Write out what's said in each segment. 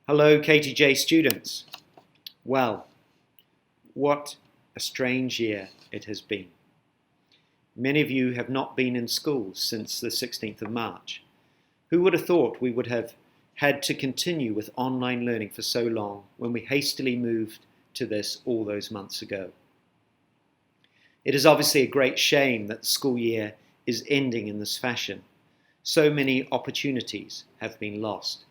Hello, KTJ students. Well, what a strange year it has been. Many of you have not been in school since the 16th of March. Who would have thought we would have had to continue with online learning for so long when we hastily moved to this all those months ago? It is obviously a great shame that the school year is ending in this fashion. So many opportunities have been lost.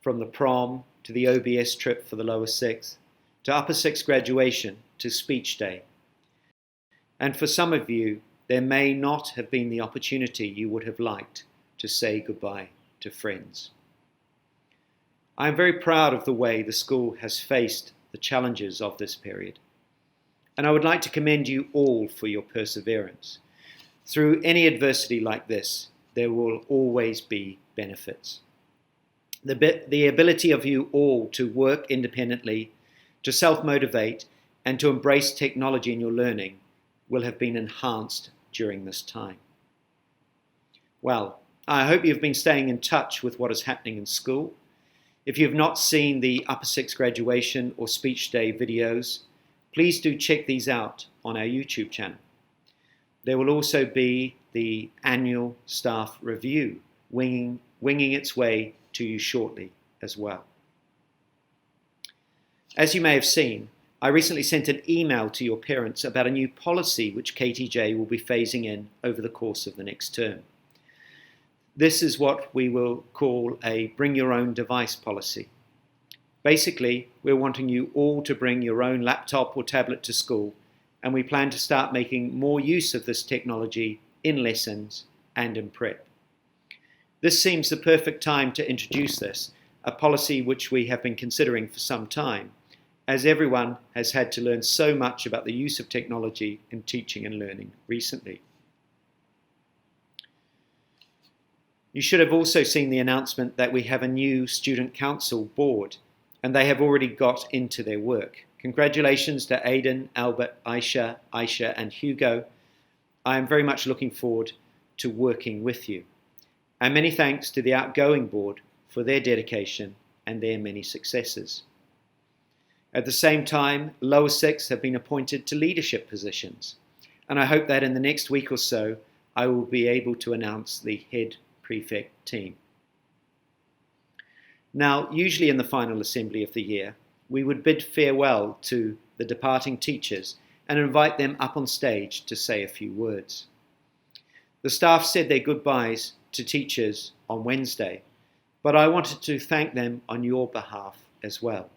From the prom to the OBS trip for the lower sixth, to upper sixth graduation, to speech day. And for some of you, there may not have been the opportunity you would have liked to say goodbye to friends. I am very proud of the way the school has faced the challenges of this period. And I would like to commend you all for your perseverance. Through any adversity like this, there will always be benefits. The ability of you all to work independently, to self-motivate, and to embrace technology in your learning will have been enhanced during this time. Well, I hope you've been staying in touch with what is happening in school. If you have not seen the Upper Sixth graduation or speech day videos, please do check these out on our YouTube channel. There will also be the annual staff review winging its way to you shortly as well. As you may have seen, I recently sent an email to your parents about a new policy which KTJ will be phasing in over the course of the next term. This is what we will call a bring your own device policy. Basically, we're wanting you all to bring your own laptop or tablet to school, and we plan to start making more use of this technology in lessons and in prep. This seems the perfect time to introduce this, a policy which we have been considering for some time, as everyone has had to learn so much about the use of technology in teaching and learning recently. You should have also seen the announcement that we have a new Student Council board, and they have already got into their work. Congratulations to Aidan, Albert, Aisha, and Hugo. I am very much looking forward to working with you. And many thanks to the outgoing board for their dedication and their many successes. At the same time, lower sixths have been appointed to leadership positions, and I hope that in the next week or so, I will be able to announce the head prefect team. Now, usually in the final assembly of the year, we would bid farewell to the departing teachers and invite them up on stage to say a few words. The staff said their goodbyes to teachers on Wednesday, but I wanted to thank them on your behalf as well.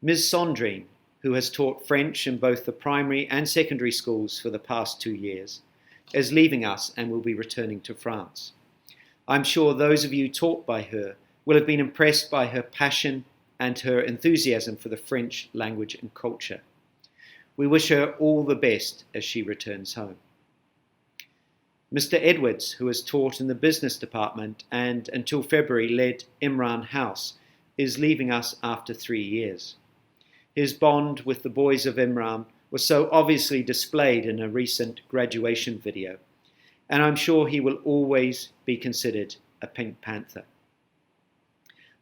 Ms. Sandrine, who has taught French in both the primary and secondary schools for the past 2 years, is leaving us and will be returning to France. I'm sure those of you taught by her will have been impressed by her passion and her enthusiasm for the French language and culture. We wish her all the best as she returns home. Mr. Edwards, who has taught in the business department and until February led Imran House, is leaving us after 3 years. His bond with the boys of Imran was so obviously displayed in a recent graduation video, and I'm sure he will always be considered a Pink Panther.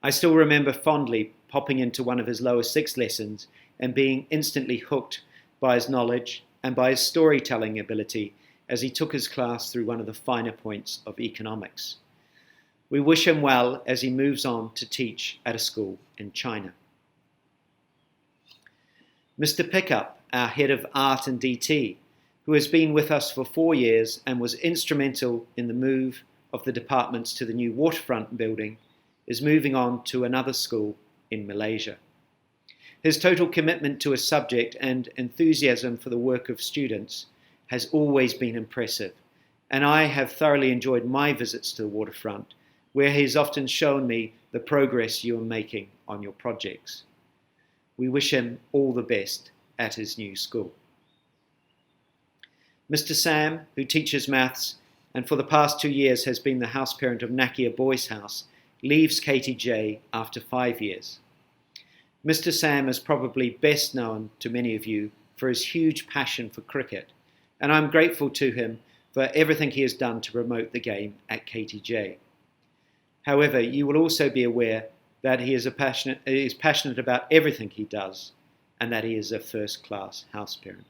I still remember fondly popping into one of his lower sixth lessons and being instantly hooked by his knowledge and by his storytelling ability as he took his class through one of the finer points of economics. We wish him well as he moves on to teach at a school in China. Mr. Pickup, our head of art and DT, who has been with us for 4 years and was instrumental in the move of the departments to the new waterfront building, is moving on to another school in Malaysia. His total commitment to his subject and enthusiasm for the work of students has always been impressive, and I have thoroughly enjoyed my visits to the waterfront, where he has often shown me the progress you are making on your projects. We wish him all the best at his new school. Mr. Sam, who teaches maths and for the past 2 years has been the house parent of Nakia Boys House, leaves KTJ after 5 years. Mr. Sam is probably best known to many of you for his huge passion for cricket, and I'm grateful to him for everything he has done to promote the game at KTJ. However, you will also be aware that he is passionate about everything he does, and that he is a first-class house parent.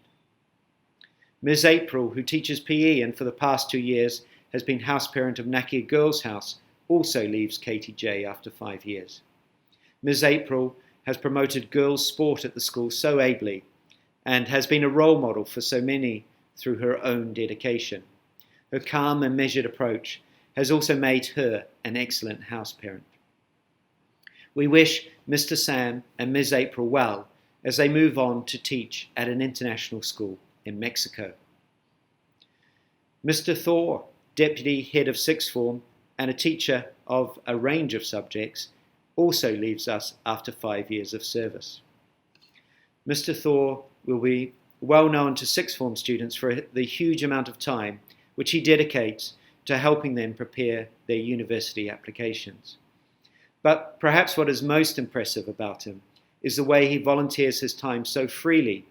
Ms. April, who teaches PE and for the past 2 years has been house parent of Nakia Girls' House, also leaves KTJ after 5 years. Ms. April has promoted girls' sport at the school so ably and has been a role model for so many through her own dedication. Her calm and measured approach has also made her an excellent house parent. We wish Mr. Sam and Ms. April well as they move on to teach at an international school in Mexico. Mr. Thor, Deputy Head of Sixth Form and a teacher of a range of subjects, also leaves us after 5 years of service. Mr. Thor will be well known to Sixth Form students for the huge amount of time which he dedicates to helping them prepare their university applications. But perhaps what is most impressive about him is the way he volunteers his time so freely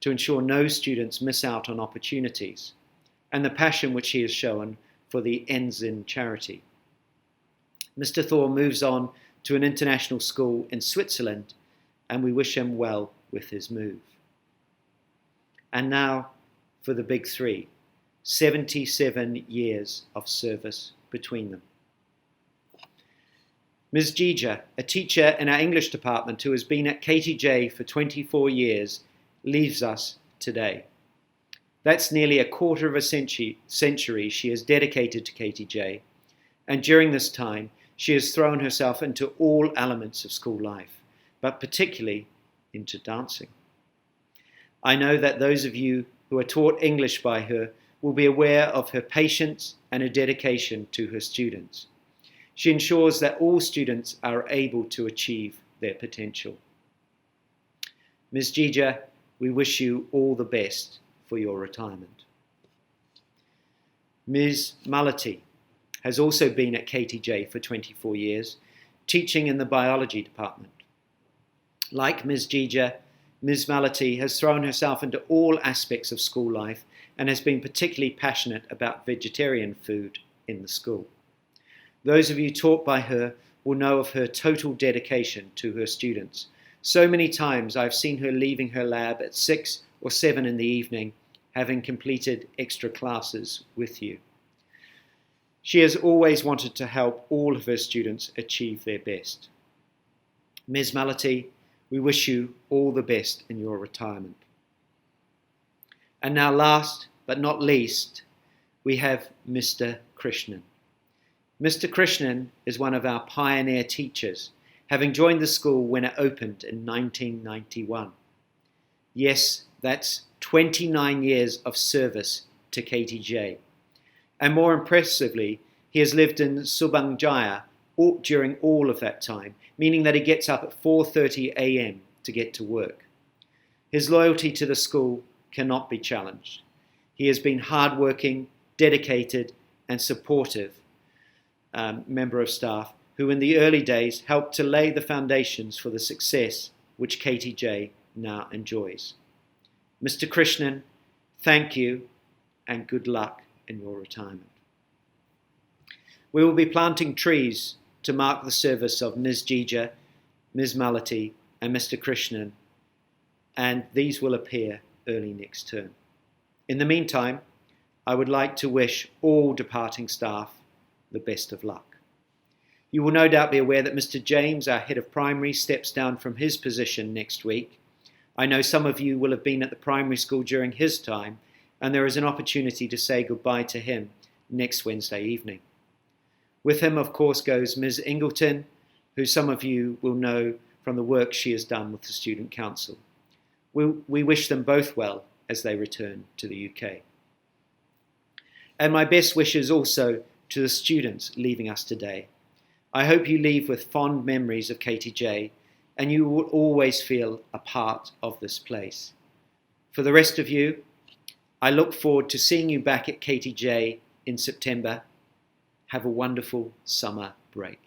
to ensure no students miss out on opportunities, and the passion which he has shown for the Enzin charity. Mr. Thor moves on to an international school in Switzerland, and we wish him well with his move. And now for the big three, 77 years of service between them. Ms. Gija, a teacher in our English department who has been at KTJ for 24 years, leaves us today. That's nearly a quarter of a century she has dedicated to KTJ, and during this time she has thrown herself into all elements of school life, but particularly into dancing. I know that those of you who are taught English by her will be aware of her patience and her dedication to her students. She ensures that all students are able to achieve their potential. Ms. Gija, we wish you all the best for your retirement. Ms. Malati has also been at KTJ for 24 years, teaching in the biology department. Like Ms. Gija, Ms. Malati has thrown herself into all aspects of school life and has been particularly passionate about vegetarian food in the school. Those of you taught by her will know of her total dedication to her students. So many times I've seen her leaving her lab at 6 or 7 in the evening, having completed extra classes with you. She has always wanted to help all of her students achieve their best. Ms. Malati, we wish you all the best in your retirement. And now last but not least, we have Mr. Krishnan. Mr. Krishnan is one of our pioneer teachers, having joined the school when it opened in 1991. Yes, that's 29 years of service to KTJ. And more impressively, he has lived in Subang during all of that time, meaning that he gets up at 4:30 a.m. to get to work. His loyalty to the school cannot be challenged. He has been hardworking, dedicated, and supportive member of staff who in the early days helped to lay the foundations for the success which KTJ now enjoys. Mr. Krishnan, thank you and good luck in your retirement. We will be planting trees to mark the service of Ms. Gija, Ms. Malati and Mr. Krishnan, and these will appear early next term. In the meantime, I would like to wish all departing staff the best of luck. You will no doubt be aware that Mr. James, our head of primary, steps down from his position next week. I know some of you will have been at the primary school during his time, and there is an opportunity to say goodbye to him next Wednesday evening. With him, of course, goes Ms. Ingleton, who some of you will know from the work she has done with the Student Council. We wish them both well as they return to the UK. And my best wishes also to the students leaving us today. I hope you leave with fond memories of KTJ and you will always feel a part of this place. For the rest of you, I look forward to seeing you back at KTJ in September. Have a wonderful summer break.